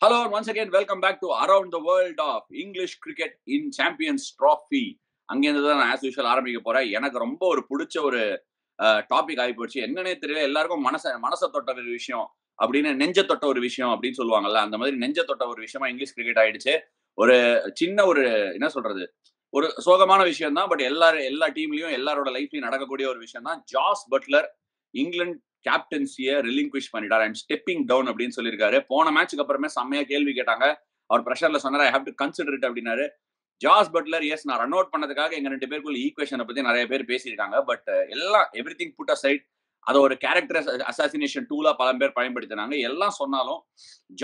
Hello, and once again, welcome back to Around the World of English Cricket in Champions Trophy. அங்கேருந்து தான் நான் as usual ஆரம்பிக்க போறேன். எனக்கு ரொம்ப ஒரு பிடிச்ச ஒரு டாபிக் ஆகி போச்சு. என்னன்னே தெரியல, எல்லாருக்கும் மனசை தொட்ட ஒரு விஷயம் அப்படின்னு, நெஞ்ச தொட்ட ஒரு விஷயம் அப்படின்னு சொல்லுவாங்கல்ல, அந்த மாதிரி நெஞ்ச தொட்ட ஒரு விஷயமா இங்கிலீஷ் கிரிக்கெட் ஆயிடுச்சு. ஒரு சின்ன ஒரு என்ன சொல்றது, ஒரு சோகமான விஷயம் தான். பட் எல்லா டீம்லயும் எல்லாரோட லைஃப்லயும் நடக்கக்கூடிய ஒரு விஷயம் தான். ஜாஸ் பட்லர் இங்கிலாந்து கேப்டன்சியை ரிலிங்க்விஷ் பண்ணிட்டார். ஐம் ஸ்டெப்பிங் டவுன் அப்படின்னு சொல்லியிருக்காரு. போன மேட்சுக்கு அப்புறமே செம்மையா கேள்வி கேட்டாங்க. அவர் பிரஷர்ல சொன்னார், I have to consider it அப்படின்னாரு. ஜாஸ் பட்லர், எஸ், நான் ரன் அவுட் பண்ணதுக்காக எங்க 2 பேருக்குள்ள ஈக்குவேஷனை பத்தி நிறைய பேர் பேசியிருக்காங்க. But everything put aside, அதை ஒரு கேரக்டர் அசாசினேஷன் டூலா பல பேர் பயன்படுத்தினாங்க. எல்லாம் சொன்னாலும்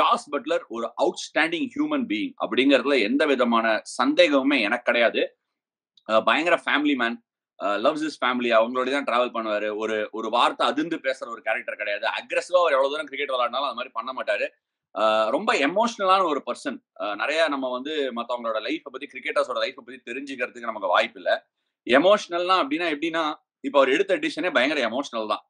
ஜாஸ் பட்லர் ஒரு அவுட்ஸ்டாண்டிங் ஹியூமன் பீயிங் அப்படிங்கறதுல எந்த விதமான சந்தேகமுமே எனக்கு கிடையாது. பயங்கர family man, loves is family, அவங்களோட தான் டிராவல் பண்ணுவாரு. ஒரு வார்த்தை அதிர்ந்து பேசுற ஒரு கேரக்டர் கிடையாது. அக்ரெசிவா அவர் எவ்வளவு தூரம் கிரிக்கெட் விளையாடினாலும் அது மாதிரி பண்ண மாட்டாரு. ரொம்ப எமோஷனலான ஒரு பர்சன். நிறைய நம்ம வந்து மத்தவங்களோட லைஃப்பை பத்தி, கிரிக்கெட்டர்ஸோட லைஃப்பை பத்தி தெரிஞ்சுக்கிறதுக்கு நமக்கு வாய்ப்பு இல்லை. எமோஷனல்னா அப்படின்னா எப்படின்னா, இப்போ அவர் எடுத்த டிசிஷனே பயங்கர எமோஷனல் தான்.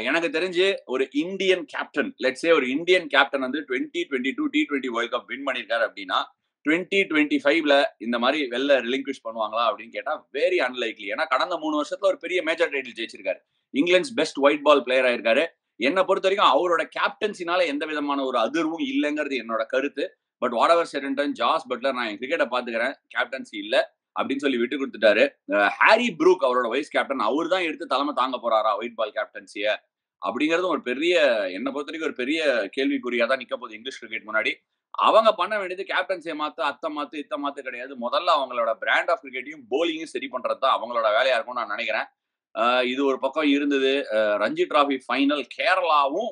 எனக்கு தெரிஞ்சு ஒரு இந்தியன் கேப்டன், லெட்ஸே ஒரு இந்தியன் கேப்டன் வந்து 2022 T20 வேர்ல்ட் கப் வின் பண்ணியிருக்காரு அப்படின்னா 2025ல இந்த மாதிரி வெளில ரிலிங்க்விஷ் பண்ணுவாங்களா அப்படின்னு கேட்டா வெரி அன்லைக்லி. ஏன்னா கடந்த 3 வருஷத்துல ஒரு பெரிய மேஜர் டைட்டில் ஜெயிச்சிருக்காரு. England best white ball player ஆயிருக்காரு. என்ன பொறுத்த வரைக்கும் அவரோட கேப்டன்சினால எந்த விதமான ஒரு அதிர்வும் இல்லைங்கிறது என்னோட கருத்து. But whatever said and done, Jos Buttler நான் என் கிரிக்கெட்டை பாத்துக்கிறேன், கேப்டன்சி இல்ல அப்படின்னு சொல்லி விட்டு கொடுத்துட்டாரு. ஹாரி ப்ரூக் அவரோட வைஸ் கேப்டன், அவர் தான் எடுத்து தலைமை தாங்க போறாரா ஒயிட் பால் கேப்டன்சிய அப்படிங்கறதும் ஒரு பெரிய, என்ன பொறுத்த வரைக்கும் ஒரு பெரிய கேள்விக்குறியா தான் நிக்க போகுது இங்கிலீஷ் கிரிக்கெட் முன்னாடி. அவங்க பண்ண வேண்டியது கேப்டன்சியை மாத்து, அத்தை மாத்து, இத்த மாத்து கிடையாது. முதல்ல அவங்களோட பிராண்ட் ஆஃப் கிரிக்கெட்டையும் போலிங்கும் சரி பண்றது தான் அவங்களோட வேலையா இருக்கும்னு நான் நினைக்கிறேன். இது ஒரு பக்கம் இருந்தது. ரஞ்சி டிராபி ஃபைனல், கேரளாவும்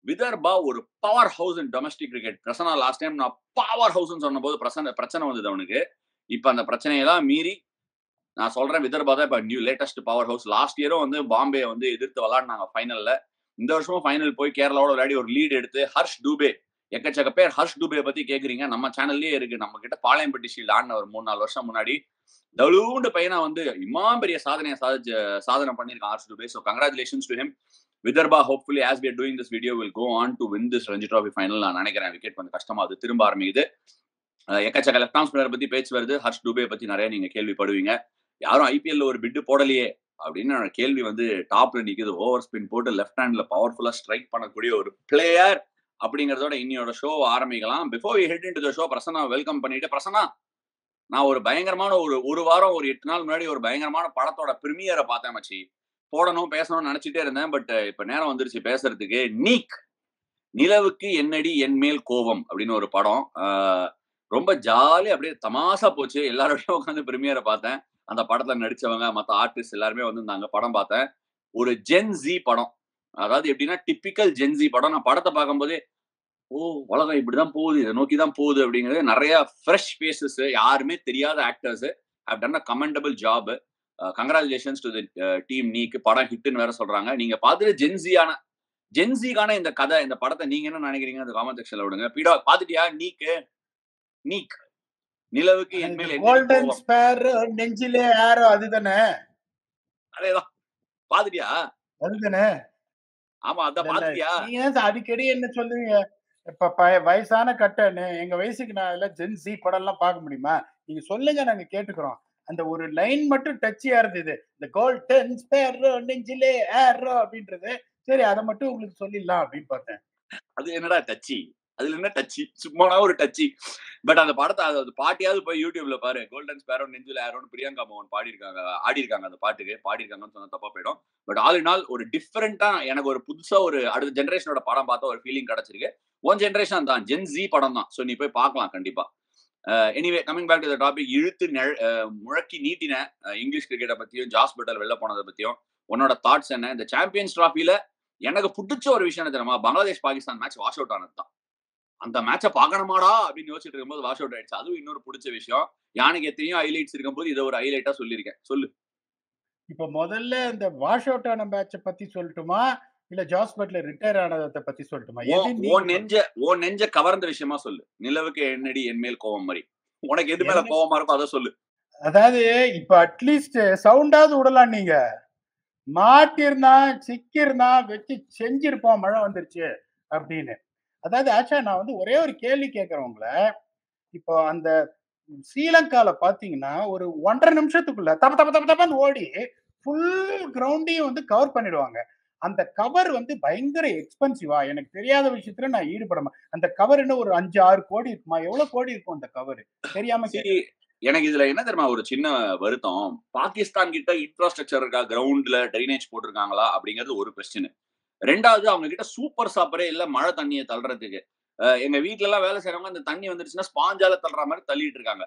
விதர்பா ஒரு power house in domestic cricket. Prasanna last time நான் பவர் ஹவுஸ் சொன்ன போது பிரச்சனை வந்தது அவனுக்கு. இப்ப அந்த பிரச்சனையெல்லாம் மீறி நான் சொல்றேன், விதர்பா தான் இப்ப new latest powerhouse. Last இயரும் வந்து பாம்பே வந்து எதிர்த்து விளையாடினாங்க ஃபைனல்ல. இந்த வருஷமும் ஃபைனல் போய் கேரளாவோட விளையாடி ஒரு லீட் எடுத்து, ஹர்ஷ் டூபே, எக்கச்சக்க பேர் ஹர்ஷ் டூபே பத்தி கேக்குறீங்க, நம்ம சேனல்லயே இருக்கு. நம்ம கிட்ட பாளையம்பட்டி ஷீல்ட் ஆடின ஒரு 3-4 வருஷம் முன்னாடி தழுவுண்டு பையனா வந்து இம்மாம் பெரிய சாதனை பண்ணிருக்கான் Harsh Dubey. So congratulations to him. Vidarbha hopefully as we are doing this video will go on to win this Ranji trophy final. நான் நினைக்கிறேன் விக்கெட் கொஞ்சம் கஷ்டமா அது திரும்ப ஆரம்பிக்குது. எக்கச்சக்க லெஃப்ட் ஆர்ம் ஸ்பின்னர் பத்தி பேச்சு வருது. ஹர்ஷ் டூபே பத்தி நிறைய நீங்க கேள்விப்படுவீங்க. யாரும் ஐபிஎல்ல ஒரு பிட்டு போடலையே அப்படின்னு கேள்வி வந்து டாப்ல நிக்குது. ஓவர் ஸ்பின் போட்டு லெஃப்ட் ஹேண்ட்ல பவர்ஃபுல்லா ஸ்ட்ரைக் பண்ணக்கூடிய ஒரு பிளேயர் அப்படிங்கறதோட இன்னையோட ஷோ ஆரம்பிக்கலாம். Before we head into the show, Prasanna welcome பண்ணிட்டு, பிரசன்னா, நான் ஒரு பயங்கரமான ஒரு வாரம் ஒரு 8 நாள் முன்னாடி ஒரு பயங்கரமான படத்தோட பிரீமியரை பார்த்தேன் மச்சி. போடணும் பேசணும்னு நினைச்சிட்டே இருந்தேன். பட் இப்ப நேரம் வந்துருச்சு பேசுறதுக்கு. நீக், நிலவுக்கு என்னடி என் மேல் கோபம் அப்படின்னு ஒரு படம். ரொம்ப ஜாலி, அப்படியே தமாசா போச்சு. எல்லாரோடையும் உட்காந்து பிரீமியரை பார்த்தேன். அந்த படத்துல நடிச்சவங்க, மத்த ஆர்டிஸ்ட் எல்லாருமே வந்திருந்தாங்க. படம் பார்த்தேன். ஒரு ஜென் ஜி படம். அதாவது எப்படின்னா டிப்பிக்கல் ஜென் ஜி படம். நான் படத்தை பார்க்கும்போதே, ஓ, உலகம் இப்படிதான் போகுது, இதை நோக்கி தான் போகுது அப்படிங்கிறது. நிறைய ஃப்ரெஷ் ஃபேஸஸ், யாருமே தெரியாத actors have done a commendable job. Congratulations to the team நீக். படம் ஹிட்னு வேற சொல்றாங்க. நீங்க பார்த்துட்டு ஜென்சிக்கான இந்த கதை, இந்த படத்தை நீங்க என்ன நினைக்கிறீங்க அந்த காமெண்ட் செக்ஷன்ல விடுங்க. பீடா பாத்துட்டியா? நீக் நிலவுக்கு என் மேல் கோல்டன் ஸ்பேர் நெஞ்சிலே ஆரோ, அதுதானே? அதேதான். பாத்துட்டியா? அதுதானே. ஆமா, அத பாத்துட்டியா? நீங்க அடிக்கடி என்ன சொல்லுவீங்க, இப்ப வயசான கட்டன்னு, எங்க வயசுக்கு நான் எல்லாம் ஜென்சி படம் எல்லாம் பார்க்க முடியுமா? நீங்க சொல்லுங்க, நாங்க கேட்டுக்கிறோம். அந்த ஒரு லைன் மட்டும் டச்சியா இருந்தது, இந்த கோல்டன் ஸ்பேர் நெஞ்சிலே ஆரோ அப்படின்றது. சரி, அதை மட்டும் உங்களுக்கு சொல்லிடலாம் அப்படின்னு பார்த்தேன். அது என்னடா டச்சி? அதுல என்ன டச்சி? சும்மானா ஒரு டச்சி. பட் அந்த படத்தை, அது பாட்டியாவது போய் யூடியூப்ல பாரு. கோல்டன் ஸ்பேரோ நெஞ்சில ஆரோன்னு பிரியங்கா மோகன் ஆடி இருக்காங்க. அந்த பாட்டுக்கு பாடியிருக்காங்கன்னு சொன்னா தப்பா போயிடும். பட் ஆல் இன் ஆல் ஒரு டிஃபரெண்டா, எனக்கு ஒரு புதுசா ஒரு அடுத்த ஜெனரேஷனோட படம் பார்த்தா ஒரு ஃபீலிங் கிடைச்சிருக்கு. ஒன் ஜெனரேஷன் தான், ஜென் ஜி படம் தான். ஸோ நீ போய் பார்க்கலாம் கண்டிப்பா. Anyway, coming back to the topic. இழுத்து முழக்கி நீட்டின இங்கிலீஷ் கிரிக்கெட்டை பத்தியும், ஜாஸ் பட்டல் வெளில போனதை பத்தியும் உன்னோட தாட்ஸ் என்ன? இந்த சாம்பியன்ஸ் டிராஃபில எனக்கு பிடிச்ச ஒரு விஷயம் என்ன தெரியுமா? Bangladesh Pakistan match wash out ஆனது தான். அந்த மேட்சை பார்க்கணுமாடா அப்படின்னு யோசிச்சுட்டு இருக்கும்போது வாஷ் அவுட் ஆயிடுச்சு. அதுவும் இன்னொரு பிடிச்ச விஷயம். யானைக்கு எத்தனையோ ஹைலைட்ஸ் இருக்கும்போது இதை ஒரு ஹைலைட்டா சொல்லியிருக்கேன். சொல்லு. இப்ப முதல்ல இந்த வாஷ் அவுட் ஆன மேட்ச பத்தி சொல்லட்டுமா, இல்ல ஜாஸ் பட்லர் ரிட்டையர் ஆனதை பத்தி சொல்லட்டுமா? ஓ நெஞ்ச கவர்ந்த விஷயமா சொல்லு. நிலவுக்கு என்னடி என் மேல் கோவம் மாதிரி. உனக்கு எது மேல கோவமா இருக்கோ அதை சொல்லு. அதாவது இப்ப அட்லீஸ்ட் சவுண்டாவது விடலாம். நீங்க மாட்டிருந்தான், சிக்கிருந்தான், வச்சு செஞ்சிருப்போம் மழை வந்துருச்சு அப்படின்னு. அதாவது ஆச்சா நான் வந்து ஒரே ஒரு கேள்வி கேட்கிறேன் உங்களை. இப்போ அந்த ஸ்ரீலங்கால பாத்தீங்கன்னா ஒரு 1.5 நிமிஷத்துக்குள்ள தப்ப தப்ப தப்ப தப்பன்னு ஓடி ஃபுல் கிரவுண்டையும் வந்து கவர் பண்ணிடுவாங்க. அந்த கவர் வந்து பயங்கர எக்ஸ்பென்சிவா? எனக்கு தெரியாத விஷயத்துல நான் ஈடுபட அந்த கவர் என்ன ஒரு 5, 6 கோடி இருக்குமா? எவ்வளவு கோடி இருக்கும் அந்த கவர்? தெரியாம கேட்கிறேன். எனக்கு இதுல என்ன தெரியுமா ஒரு சின்ன வருத்தம், பாகிஸ்தான் கிட்ட இன்ஃப்ராஸ்ட்ரக்சர் இருக்கா, கிரவுண்ட்ல ட்ரைனேஜ் போட்டிருக்காங்களா அப்படிங்கிறது ஒரு கொஸ்டின். 2வது அவங்க கிட்ட சூப்பர் சாப்பரே இல்ல மழை தண்ணியை தள்ளுறதுக்கு. எங்க வீட்ல எல்லாம் வேலை செய்யறவங்க அந்த தண்ணி வந்துருச்சுன்னா ஸ்பாஞ்சால தள்ளுற மாதிரி தள்ளிட்டு இருக்காங்க.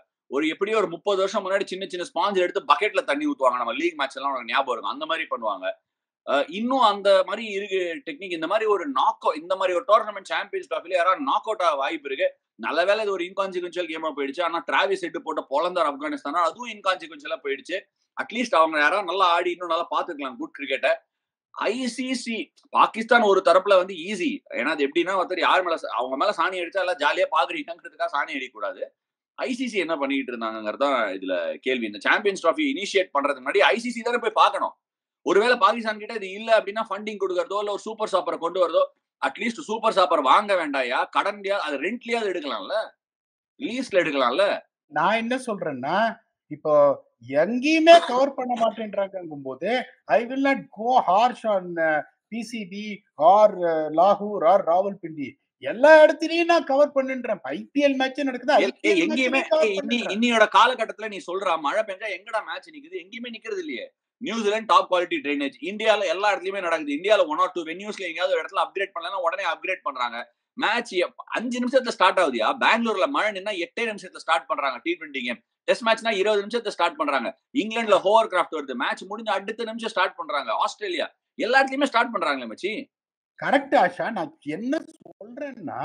எப்படியோ ஒரு 30 வருஷம் முன்னாடி சின்ன சின்ன ஸ்பாஞ்ச் எடுத்து பக்கெட்ல தண்ணி ஊத்துவாங்க. நம்ம லீக் மேட்ச் எல்லாம் உனக்கு ஞாபகம் இருக்கும். அந்த மாதிரி பண்ணுவாங்க. இன்னும் அந்த மாதிரி இருக்கு டெக்னிக். இந்த மாதிரி ஒரு இந்த மாதிரி ஒரு டோர்னமெண்ட் சாம்பியன்ஸ் டிராஃபில யாராவது நாக் அவுட் ஆக வாய்ப்பு இருக்கு. நல்ல வேலை இது ஒரு இன்கான்சிக்வென்ஷியல் கேமா போயிடுச்சு. ஆனா டிராவிஸ் ஹெட் போட்ட பொலந்தார் ஆப்கானிஸ்தான் அதுவும் இன்கான்சிக்வென்ஷியலா போயிடுச்சு. அட்லீஸ்ட் அவங்க யாராவது நல்லா ஆடி இன்னும் நல்லா பாத்துக்கலாம் குட் கிரிக்கெட்ட. ஐசிசி பாகிஸ்தான் ஒரு தரப்புல வந்து ஈஸி. ஏன்னா அது எப்படின்னா ஒருத்தர் யார் மேல அவங்க மேல சாணி அடிச்சா எல்லாம் ஜாலியா பாக்குறீங்கிறதுக்காக சாணி அடிக்கக்கூடாது. ஐசிசி என்ன பண்ணிட்டு இருந்தாங்கிறது தான் இதுல கேள்வி. இந்த சாம்பியன்ஸ் டிராஃபி இனிஷியேட் பண்றதுக்கு முன்னாடி ஐசிசி தானே போய் பார்க்கணும். ஒருவேளை பாகிஸ்தான் கிட்ட இது இல்ல அப்படின்னா ஃபண்டிங் கொடுக்கறதோ இல்ல ஒரு சூப்பர் சாப்பரை கொண்டு வரதோ, அட்லீஸ்ட் சூப்பர் சாப்பர் வாங்க வேண்டாயா, கடன்லயா அது ரெண்ட்லயாவது எடுக்கலாம்ல, லீஸ்ல எடுக்கலாம்ல. நான் என்ன சொல்றேன்னா, இப்போ எங்கேயுமே கவர் பண்ண மாட்டேன்றாங்கும் போது I will not go harsh on PCB or லாகூர் ஆர் ராவல்பிண்டி. எல்லா இடத்துலயும் நான் கவர் பண்ணுன்றேன். ஐபிஎல் மேட்ச் நடக்குது, ஐபிஎல் எங்கேயுமே கவர் பண்ணுறேன். இன்னியோட காலகட்டத்துல நீ சொல்றா மழை பெஞ்சா எங்கடா மேட்ச் நிக்குது? எங்கேயுமே நிக்கிறது இல்லையே. New Zealand top quality drainage. இந்தியால எல்லா இடத்துலயுமே நடக்குது. இந்தியால 1 or 2 வென்யூஸ்ல எங்கயாவது ஒரு இடத்துல அப்கிரேட் பண்ணலன்னா உடனே அப்கிரேட் பண்றாங்க. மேட்ச் 5 நிமிஷத்துல ஸ்டார்ட் ஆகுதியா? பெங்களூர்ல மழை நின்னா 8 நிமிஷத்துல ஸ்டார்ட் பண்றாங்க T20 கேம். டெஸ்ட் மேட்ச்னா 20 நிமிஷத்துல ஸ்டார்ட் பண்றாங்க. இங்கிலாந்துல ஹோவர் கிராஃப்ட் வருது. மேட்ச் முடிஞ்ச அடுத்த நிமிஷம் ஸ்டார்ட் பண்றாங்க. ஆஸ்திரேலியா எல்லா இடத்துலயுமே ஸ்டார்ட் பண்றாங்களே மச்சி. கரெக்ட் ஆஷா. நான் என்ன சொல்றேன்னா,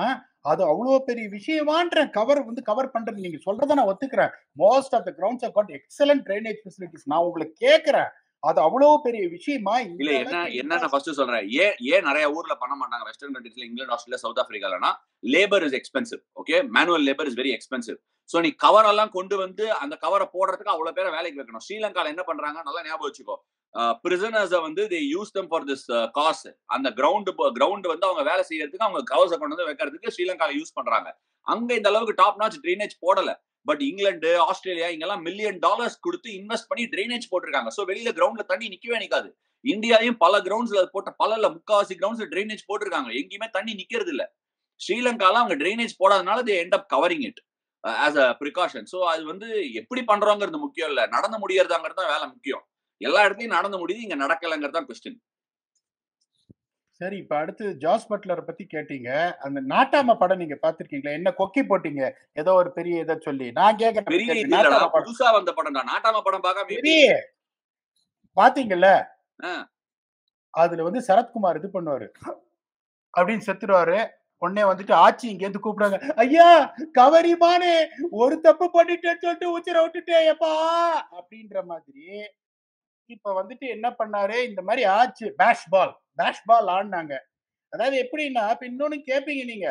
அது அவ்வளவு பெரிய விஷயமான்ற கவர் பண்றது நீங்க சொல்றத நான் ஒத்துக்கிறேன். Most of the grounds have got excellent drainage facilities. நான் உங்களுக்கு கேட்கிறேன். அது அவ்வளவு பெரிய விஷயமா? இல்ல என்ன நான் ஃபர்ஸ்ட் சொல்றேன். ஏன் நிறைய ஊர்ல பண்ண மாட்டாங்க வெஸ்டர்ன் கண்ட்ரீஸ்ல, இங்கிலாந்து, ஆஸ்திரேலியா, சவுத் ஆப்பிரிக்காலனா labour is expensive. Okay, manual labour is very expensive. So நீ கவர் எல்லாம் கொண்டு வந்து அந்த கவரை போடுறதுக்கு அவ்வளவு பேரை வேலைக்கு வைக்கணும். ஸ்ரீலங்கால என்ன பண்றாங்க நல்லா ஞாபகம் வச்சுக்கோ. பிரிசனர்ஸ் வந்து they use them for this cause. அந்த கிரவுண்ட் வந்து அவங்க வேலை செய்யறதுக்கு அவங்க கவர்ஸை கொண்டு வந்து வைக்கிறதுக்கு ஸ்ரீலங்கால யூஸ் பண்றாங்க. அங்க இந்த அளவுக்கு டாப் நாச் ட்ரைனேஜ் போடல. பட் இங்கிலாந்து, ஆஸ்திரேலியா இங்கெல்லாம் $1,000,000 கொடுத்து இன்வெஸ்ட் பண்ணி ட்ரைனேஜ் போட்டிருக்காங்க. சோ வெளியில கிரவுண்ட்ல தண்ணி நிக்கவே நிக்காது. இந்தியாலையும் பல கிரவுண்ட்ஸ்ல போட்ட முக்காவாசி கிரவுண்ட்ஸ்ல ட்ரைனேஜ் போட்டிருக்காங்க. எங்கேயுமே தண்ணி நிக்கிறது இல்ல. ஸ்ரீலங்கால அவங்க ட்ரைனேஜ் போடாதனால they end up covering it as a precaution. So அது வந்து எப்படி பண்றோங்கிறது முக்கியம் இல்ல, நடந்து முடியறதாங்கிறது தான் வேலை முக்கியம். எல்லா இடத்துலயும் நடந்து முடியுது, இங்க நடக்கலங்கிறது தான் கொஸ்டின். சரி, இப்ப அடுத்து ஜாஸ் பட்லரை பத்தி கேட்டீங்க. அந்த நாட்டாம படம் நீங்க பாத்திருக்கீங்களா? என்ன கொக்கி போட்டீங்க ஏதோ ஒரு பெரிய இதை சொல்லி. நான் பெரிய கேட்கிறேன், இல்லடா, நாட்டாம படம் புதுசா வந்த படம் தான். நாட்டாம படம் பார்க்காம எப்படி? பெரிய பாத்தீங்கல்ல? ஆ. அதுல வந்து சரத்குமார் இது பண்ணுவாரு அப்படின்னு செத்துருவாரு. உடனே வந்துட்டு ஆச்சி இங்க இருந்து கூப்பிடுறாங்க, ஐயா கவரிமானே ஒரு தப்பு பண்ணிட்டேன்னு சொல்லிட்டு உச்சிர விட்டுட்டேப்பா அப்படின்ற மாதிரி. இப்ப வந்துட்டு என்ன பண்ணாரு, இந்த மாதிரி ஆச்சு. பேஷ் பால் ஆடினாங்க. அதாவது எப்படின்னா, இப்ப இன்னொன்னு கேப்பீங்க நீங்க,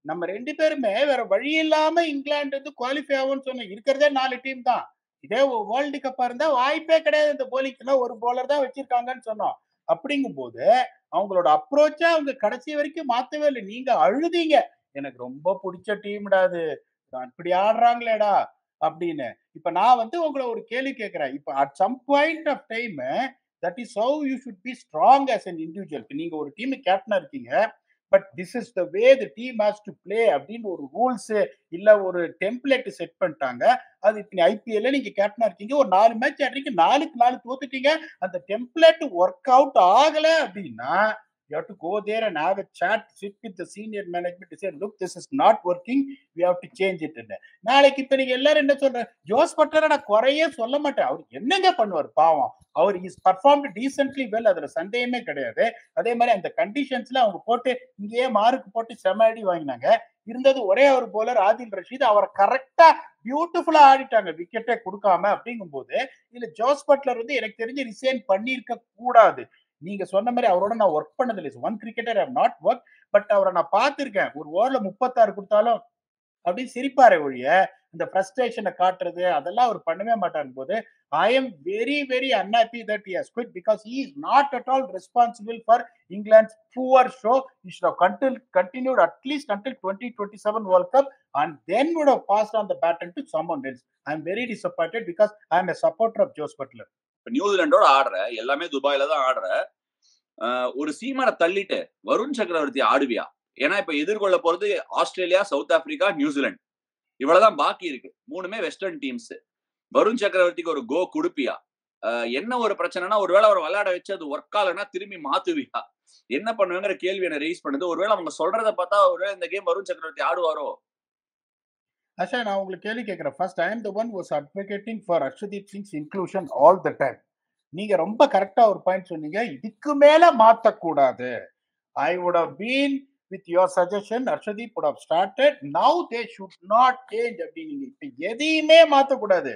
நம்ம 2 பேருமே வேற வழி இல்லாம இங்கிலாந்து வந்து குவாலிஃபை ஆகும்னு சொன்னோம். இருக்கிறதே 4 டீம் தான். இதே வேர்ல்டு கப்பா இருந்தா வாய்ப்பே கிடையாது. இந்த போலிங்க்கு ஒரு போலர் தான் வச்சிருக்காங்கன்னு சொன்னோம். அப்படிங்கும்போது அவங்களோட அப்ரோச்சா அவங்க கடைசி வரைக்கும் மாத்தவே இல்லை. நீங்க அழுதீங்க, எனக்கு ரொம்ப பிடிச்ச டீம்டா அது, இப்படி ஆடுறாங்களேடா அப்படின்னு. இப்ப நான் வந்து உங்களை ஒரு கேள்வி கேட்கிறேன். இப்ப at some point of time that is how you should be strong as an individual. நீங்க ஒரு டீம் கேப்டனா இருக்கீங்க. But this is the way the team has to play அப்படின்னு ஒரு ரூல்ஸ் இல்ல ஒரு டெம்ப்ளேட் செட் பண்ணிட்டாங்க. அது இப்ப ஐபிஎல்ல நீங்க கேப்டனா இருக்கீங்க, ஒரு 4 மேட்ச் ஆடுறீங்க, 4க்கு 4 தோத்துட்டீங்க. அந்த டெம்ப்ளேட் ஒர்க் அவுட் ஆகல அப்படின்னா you have to go there and have a chat, sit with the senior management to say, look, this is not working, we have to change it. நாளைக்கு இப்ப நீங்க எல்லாரும் என்ன சொல்ற, ஜோஸ் பட்லரை நான் குறையே சொல்ல மாட்டேன். அவர் என்னங்க பண்ணுவார் பாவம். அவர் இஸ் பர்ஃபார்ம்டு டீசென்ட்லி வெல், அதுல சந்தேகமே கிடையாது. அதே மாதிரி அந்த கண்டிஷன்ஸ்ல அவங்க போட்டு இங்கேயே மார்க் போட்டு செம அடி வாங்கினாங்க. இருந்தது ஒரே ஒரு போலர் ஆதில் ரஷீத், அவரை கரெக்டா பியூட்டிஃபுல்லா ஆடிட்டாங்க விக்கெட்டே கொடுக்காம. அப்படிங்கும் போது இதுல ஜோஸ் பட்லர் வந்து எனக்கு தெரிஞ்சு ரிசைன் பண்ணிருக்க கூடாது. நீங்க சொன்ன மாதிரி அவரோட நான் ஒர்க் பண்ணதில்லை. One cricketer I have not work. But அவரை நான் பார்த்திருக்கேன். ஒரு ஓவர்ல 36 கொடுத்தாலும் அப்படியே சிரிப்பாரு ஒழிய இந்த ஃப்ரஸ்ட்ரேஷனை காட்டுறது அதெல்லாம் அவர் பண்ணவே மாட்டார் போது I am very, very unhappy that he has quit because he is not at all responsible for England's poor show. He should have continued at least until 2027 World Cup and then would have passed on the baton to someone else. I am very disappointed because I am a supporter of Jose Butler. நியூசிலாண்டோட ஆடுற, எல்லாமே துபாயில தான் ஆடுற, ஒரு சீமனை தள்ளிட்டு வருண் சக்கரவர்த்தி ஆடுவியா? ஏன்னா இப்ப எதிர்கொள்ள போறது ஆஸ்திரேலியா, சவுத் ஆப்பிரிக்கா, நியூசிலாந்து, இவ்வளவுதான் பாக்கி இருக்கு. மூணுமே வெஸ்டர்ன் டீம்ஸ். வருண் சக்கரவர்த்திக்கு ஒரு கோ குடுப்பியா? என்ன ஒரு பிரச்சனைனா, ஒருவேளை அவர் விளையாட வச்சு அது ஒர்க் ஆகலன்னா திரும்பி மாத்துவியா? என்ன பண்ணுவேங்கிற கேள்வி என்ன ரைஸ் பண்ணுது. ஒருவேளை அவங்க சொல்றத பார்த்தா ஒருவேளை இந்த கேம் வருண் சக்கரவர்த்தி ஆடுவாரோ? Asha, நான் உங்களுக்கு கேள்வி கேட்கிறேன். First I am the one was advocating for Harshdeep Singh's inclusion all the time. நீங்க ரொம்ப கரெக்டா ஒரு பாயிண்ட் சொன்னீங்க, இதுக்கு மேல மாத்தக்கூடாது. I would have been with your suggestion. Arshdeep would have started. Now they should not change அப்படின்னீங்க. இப்ப எதையுமே மாத்தக்கூடாது.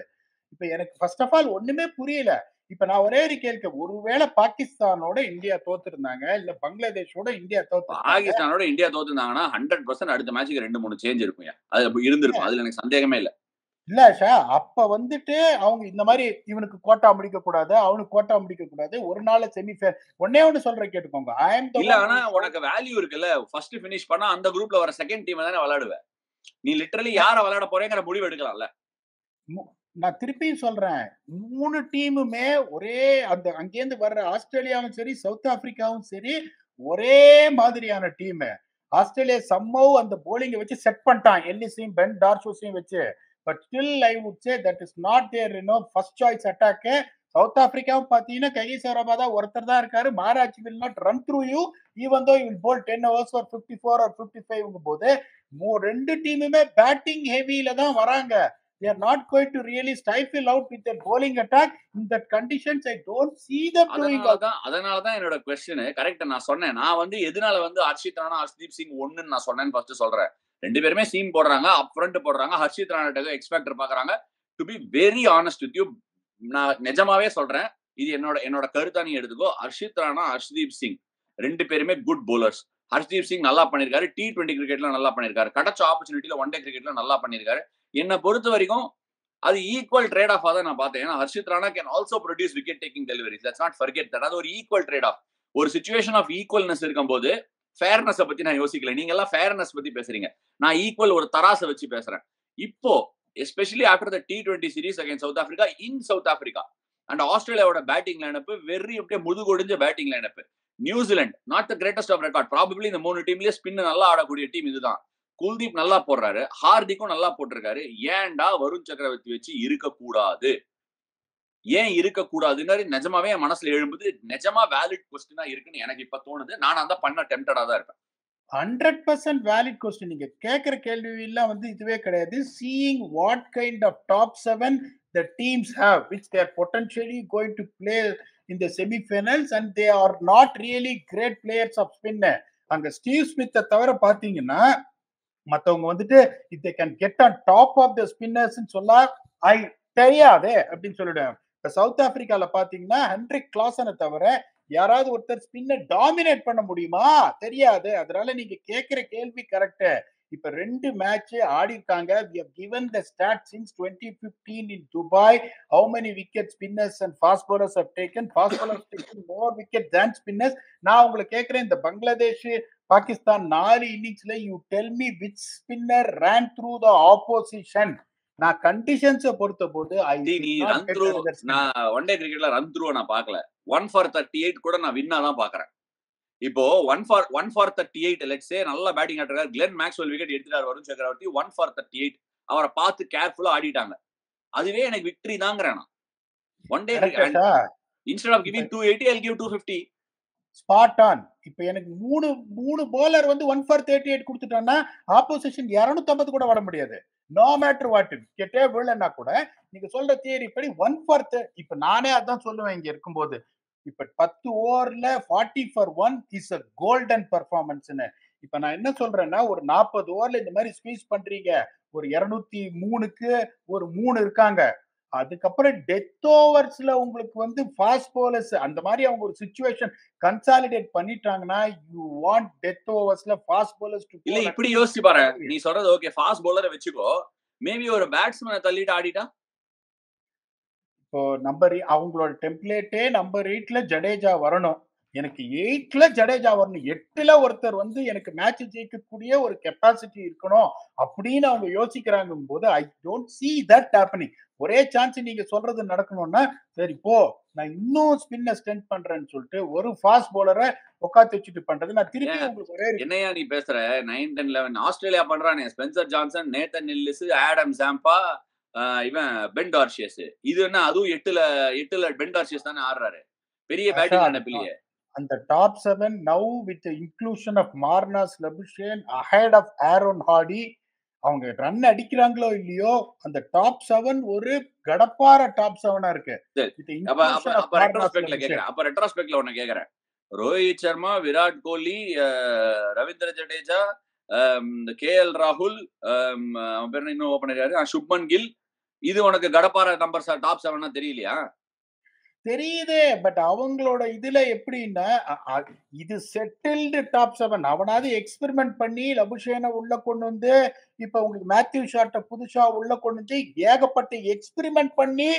இப்ப எனக்கு ஃபர்ஸ்ட் ஆஃப் ஆல் ஒண்ணுமே புரியல. இப்ப நான் ஒரே ஒரு கேள்வி, ஒருவேளை பாகிஸ்தானோட இந்தியா தோத்துருந்தாங்க இல்ல பங்களாதேஷோட இந்தியா பாகிஸ்தானோட இந்தியா தோத்துருந்தாங்கன்னா 100% அடுத்த மேட்சுக்கு 2-3 சேஞ்ச் இருக்கும். அது இருந்திருக்கும். அதுல எனக்கு சந்தேகமே இல்ல. இல்ல ஷா, அப்ப வந்துட்டு அவங்க இந்த மாதிரி இவனுக்கு கோட்டா முடிக்க கூடாது, அவனுக்கு கோட்டா முடிக்க கூடாது, ஒரு நாள் செமிஃபைனல் ஒன்னே ஒன்னு சொல்ற கேட்டுக்கோங்க. இல்ல, ஆனா உனக்கு வேல்யூ இருக்குல்ல. ஃபர்ஸ்ட் ஃபினிஷ் பண்ணா அந்த குரூப்ல வர செகண்ட் டீம் தானே விளையாடுவ. நீ லிட்டரலி யார விளையாட போறேங்கற முடிவு எடுக்கலாம்ல. நான் திருப்பியும் சொல்றேன், 3 டீமுமே ஒரே அந்த அங்கேருந்து வர்ற ஆஸ்திரேலியாவும் சரி சவுத் ஆப்பிரிக்காவும் சரி ஒரே மாதிரியான டீம். ஆஸ்திரேலியா சம்மவ் அந்த போலிங்க வச்சு செட் பண்ணிட்டான், எல்லிஸையும் பென் டார்ஷோஸையும் வச்சு. But still I would say that is not their first choice attack. South ஆப்பிரிக்காவும் பாத்தீங்கன்னா கைசரபா தான் ஒருத்தர் தான் இருக்காரு. Maharaj will not run through you even though you will bowl 10 overs or 54 or 55 போது ரெண்டு டீமுமே பேட்டிங் ஹெவியில தான் வராங்க. They are not going to really stifle out with their bowling attack. In that conditions, I don't see them doing that. அதனாலதான் என்னோட question correct. நான் சொன்னேன், நான் எதனால ஹர்ஷித் ராணா, ஹர்ஷ்தீப் சிங் ஒண்ணுன்னு நான் சொன்னேன்னு ஃபர்ஸ்ட் சொல்றேன். ரெண்டு பேருமே சீம் போடுறாங்க, அப் ஃப்ரண்ட் போடுறாங்க. ஹர்ஷித் ராணா எக்ஸ்பெக்டர் பாக்குறாங்க. To be very honest with you, நான் நிஜமாவே சொல்றேன், இது என்னோட கருத்தா நீ எடுத்துக்கோ. ஹர்ஷித் ராணா, ஹர்ஷ்தீப் சிங் ரெண்டு பேருமே குட் போலர்ஸ். ஹர்ஷ்தீப் சிங் நல்லா பண்ணிருக்காரு, T20 கிரிக்கெட்ல நல்லா பண்ணிருக்காரு, கிடைச்ச ஆப்பர்ச்சுனிட்டில ஒன் டே கிரிக்கெட்ல நல்லா பண்ணிருக்காரு. என்ன பொறுத்த வரைக்கும் அது ஈக்குவல் ட்ரேட் ஆஃப் தான் நான் பார்த்தேன். ஏன்னா Harshit Rana can also produce wicket taking deliveries. Let's not forget that. அது ஒரு ஈக்குவல் ட்ரேட் ஆஃப். ஒரு சிச்சுவேஷன் ஆஃப் ஈக்குவல்னஸ் இருக்கும்போது ஃபேர்னஸ் பத்தி நான் யோசிக்கல. நீங்க எல்லாம் ஃபேர்னஸ் பத்தி பேசுறீங்க, நான் ஈக்குவல் ஒரு தராசை வச்சு பேசுறேன். இப்போ especially after the T20 series against South Africa in South Africa and ஆஸ்திரேலியாவோட பேட்டிங் லைனப் வெரி அப்படியே முதுகொடிஞ்ச batting lineup. New Zealand not the greatest of record. Probably இந்த 3 டீம்லயே ஸ்பின் நல்லா ஆடக்கூடிய டீம் இதுதான். குல்தீப் நல்லா போடுறாரு, ஹார்திக்கும் நல்லா போட்டிருக்காரு. ஏன்டா வருண் சக்கரவர்த்தி வச்சு இருக்கக்கூடாது? ஏன் இருக்கக்கூடாதுன்னு நிஜமாவே என் மனசுல எழும்புது. நிஜமா வேலிட் கொஸ்டினா இருக்குன்னு எனக்கு இப்ப தோணுது. நான் அந்த பண்ண டெம்ப்டடா தான் இருப்பேன். 100% வேலிட் கொஸ்டின். நீங்க கேட்கிற கேள்வி எல்லாம் இதுவே கிடையாது. Seeing what kind of top 7 the teams have, which they are potentially going to play in the semi-finals, and they are not really great players of spin. அங்க ஸ்டீவ் ஸ்மித் தவிர பாத்தீங்கன்னா மத்தவங்க if they can get on top of the spinners சொல்ல ஐ தெரியாதே அப்படின்னு சொல்லிடுவேன். South ஆப்பிரிக்கால பாத்தீங்கன்னா ஹென்ரிக் கிளாசனை தவிர யாராவது ஒருத்தர் ஸ்பின்னை டாமினேட் பண்ண முடியுமா? தெரியாது. அதனால நீங்க கேட்கிற கேள்வி கரெக்ட். இப்ப 2 மேட்ச் ஆடி இருக்காங்க. we have given the stats since 2015 in Dubai how many wicket spinners and fast bowlers have taken. Fast bowlers taken more wickets than spinners. நான் உங்களுக்கு கேக்குறேன், இந்த Bangladesh Pakistan 4 இன்னிங்ஸ்ல you tell me which spinner ran through the opposition. நான் conditions பொறுத்த போது நான் one டே கிரிக்கெட்ல run through நான் பார்க்கல. 1 for 38 கூட நான் வின்னா தான் பாக்குறேன். இப்போ 1 for 38 லெட்ஸ் சே நல்ல பேட்டிங் ஆடுறாரு, கிளென் மேக்ஸ்வெல் விக்கெட் எடுத்துட்டாரு வருண் சக்கரவர்த்தி. 1 for 38 அவரை பார்த்து கேர்ஃபுல்லா ஆடிட்டாங்க. அதுவே எனக்கு விக்டரி தாங்கறேன் நான். One day instead of giving 280 I'll give 250. Spot on. இப்போ எனக்கு மூணு bowler 1 for 38 கொடுத்துட்டான்னா ஆப்போசிஷன் 250 கூட வர முடியாது. நோ மேட்டர் வாட் விக்கெட்டே விழலன்னா கூட நீங்க சொல்ற தியரி படி 1 for இப்ப நானே அதான் சொல்லுவேன் இங்க இருக்கும்போது. இப்ப 10 ஓவர்ல 40 for 1 is a golden performance. இப்ப நான் என்ன சொல்றேன்னா, ஒரு 40 ஓவர்ல இந்த மாதிரி ஸ்குவீஸ் பண்றீங்க, ஒரு 203க்கு ஒரு 3 இருக்காங்க. அதுக்கப்புறம் டெத் ஓவர்ஸ்ல உங்களுக்கு ஃபாஸ்ட் போலர்ஸ் அந்த மாதிரி அவங்க ஒரு சிச்சுவேஷன் கன்சாலிடேட் பண்ணிட்டாங்கன்னா யூ வாண்ட் டெத் ஓவர்ஸ்ல ஃபாஸ்ட் போலர்ஸ் டு இல்ல. இப்படி யோசிச்சு பாரு, நீ சொல்றது ஓகே, ஃபாஸ்ட் போலரை வெச்சுக்கோ, மேபி ஒரு பேட்ஸ்மேனை தள்ளிட்டு ஆடிட்டா இப்போ அவங்களோட டெம்ப்ளேட்டே நம்பர் 8ல ஜடேஜா வரணும். எனக்கு 8ல ஜடேஜா வரணும். 8ல ஒருத்தர் வந்து எனக்கு மேட்ச் ஜெயிக்கக்கூடிய ஒரு கெப்பாசிட்டி இருக்கணும் அப்படின்னு அவங்க யோசிக்கிறாங்கும்போது I don't see that happening. ஒரே சான்ஸ் நீங்க சொல்றது நடக்கணும்னா சரி போ நான் இன்னும் ஸ்பின்ன ஸ்ட்ரென்த் பண்றேன்னு சொல்லிட்டு ஒரு ஃபாஸ்ட் பவுலரை உட்காந்து வச்சுட்டு பண்றது. நான் திருப்பி உங்களுக்கு ஒரே என்னையா நீ பேசுற 9, 10, 11 ஆஸ்திரேலியா பண்றானே Spencer Johnson, Nathan Ellis, Adam Zampa, இவன் பென் டார்ஷியஸ். இது என்ன அதுவும் 8ல பென் டார்ஷியஸ் தானே ஆடுறாரு. பெரிய பேட்டிங் அனுப்பலையே. அந்த top 7 now with inclusion of Marnus Labuschagne ahead of Aaron Hardie. அவங்க ரன் அடிக்கிறாங்களோ இல்லையோ அந்த டாப் 7 ஒரு கடப்பார டாப் 7 இருக்கு. அப்ப ரெட்ரோஸ்பெக்ட்ல ஒன்னு கேக்குறேன். ரோஹித் சர்மா, விராட் கோலி, ரவீந்திர ஜடேஜா, KL ராகுல், அவன் பேர் இன்னும் ஓபன் ஆயிருக்காரு, சுப்மன் கில். இது உனக்கு கடப்பார நம்பர் டாப் 7 தெரியலையா? தெரியுது. பட் அவங்களோட இதுல எப்படின்னா இது செட்டில்டு டாப் 7. அவனாவது எக்ஸ்பெரிமெண்ட் பண்ணி லபுஷேனை உள்ள கொண்டு வந்து இப்ப உங்களுக்கு மேத்யூ ஷார்ட்ட புதுசா உள்ள கொண்டு வந்து ஏகப்பட்ட எக்ஸ்பெரிமெண்ட் பண்ணி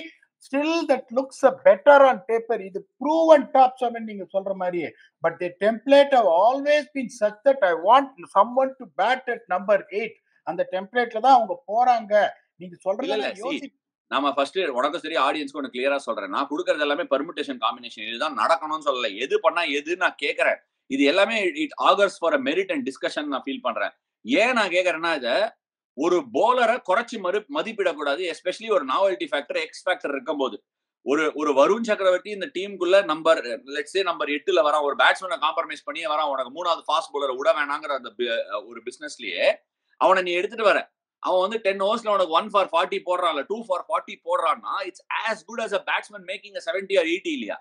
still that looks better on paper. இது ப்ரூவன் டாப் 7 நீங்க சொல்ற மாதிரியே. But the template have always been such that I want someone to bat at number 8. அந்த டெம்ப்ளேட்ல தான் அவங்க போறாங்க. நீங்க சொல்றதெல்லாம் யோசி. நாம ஃபர்ஸ்ட் உனக்கும் சரி ஆடியன்ஸ்க்கு ஒன்று கிளியரா சொல்றேன். நான் கொடுக்கறது எல்லாமே பெர்முட்டேஷன் காம்பினேஷன். இதுதான் நடக்கணும்னு சொல்லல. எது பண்ணா எது நான் கேட்கறேன். இது எல்லாமே it augurs for a merit and discussion நான் ஃபீல் பண்றேன். ஏன் நான் கேட்கறேன்னா இதை ஒரு போலரை குறைச்சி மதிப்பிடக்கூடாது. எஸ்பெஷலி ஒரு நாவல்டி ஃபேக்டர், எக்ஸ் ஃபேக்டர் இருக்கும்போது ஒரு வருண் சக்கரவர்த்தி இந்த டீமுக்குள்ள நம்பர் 8ல வரான். ஒரு பேட்ஸ்மேனை காம்ப்ரமைஸ் பண்ணி வரான். உனக்கு 3வது ஃபாஸ்ட் போலரை விட வேணாங்கிற அந்த ஒரு பிசினஸ்லயே அவனை நீ எடுத்துட்டு வர. அவன் வந்து 10 ஓவர்ஸ்ல உனக்கு 1 for 40 போடுறான், 2 for 40 போடுறான்னா it's as good as a batsman making a 70 or 80 இல்லையா?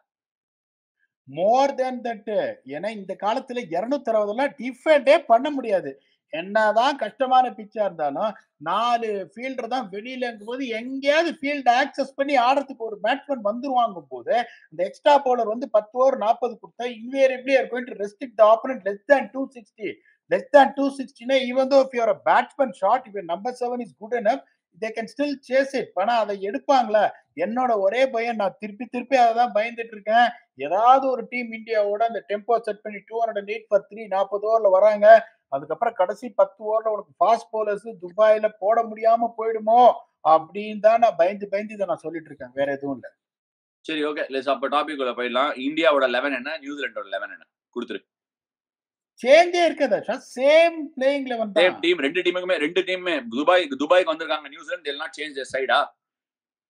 மோர் தென் தட். ஏன்னா இந்த காலத்துல 260 டிஃபெண்டே பண்ண முடியாது. என்னதான் கஷ்டமான பிச்சா இருந்தாலும் 4 ஃபீல்டர் தான் வெளியில இருக்கும்போது எங்கேயாவது ஃபீல்ட் ஆக்சஸ் பண்ணி ஆடுறதுக்கு ஒரு பேட்ஸ்மேன் வந்துருவாங்க போது இந்த எக்ஸ்ட்ரா பவுலர் வந்து 10 ஓவர் 40 கொடுத்தா invariably are going to restrict the opponent less than 260. Even though if you are a batsman shot, if your number 7 is good enough, they can still chase it. ஆனா அதை எடுப்பாங்களா? என்னோட ஒரே பயம், நான் திருப்பி அதான் பயந்துட்டு இருக்கேன். ஏதாவது ஒரு டீம் இந்தியாவோட அந்த டெம்போ செட் பண்ணி 208 for 3 40 ஓவர்ல வராங்க. அதுக்கப்புறம் கடைசி 10 ஓவர்ல உனக்கு ஃபாஸ்ட் பவுலர்ஸ் துபாயில போட முடியாம போயிடுமோ அப்படின்னு தான் நான் பயந்து இதை நான் சொல்லிட்டு இருக்கேன். வேற எதுவும் இல்ல. சரி, ஓகே. அப்ப டாபிக் உள்ள போயிடலாம். இந்தியாவோட 11 என்ன, நியூசிலாண்டோட 11 என்ன கொடுத்துரு. சேஞ்சே இருக்காதா? சேம் பிளேயிங் 11 தான். Same team. ரெண்டு டீமுமே துபாய்க்கு வந்திருக்காங்க. நியூசிலாந்து எல்லாம் சேஞ்ச் சைடா.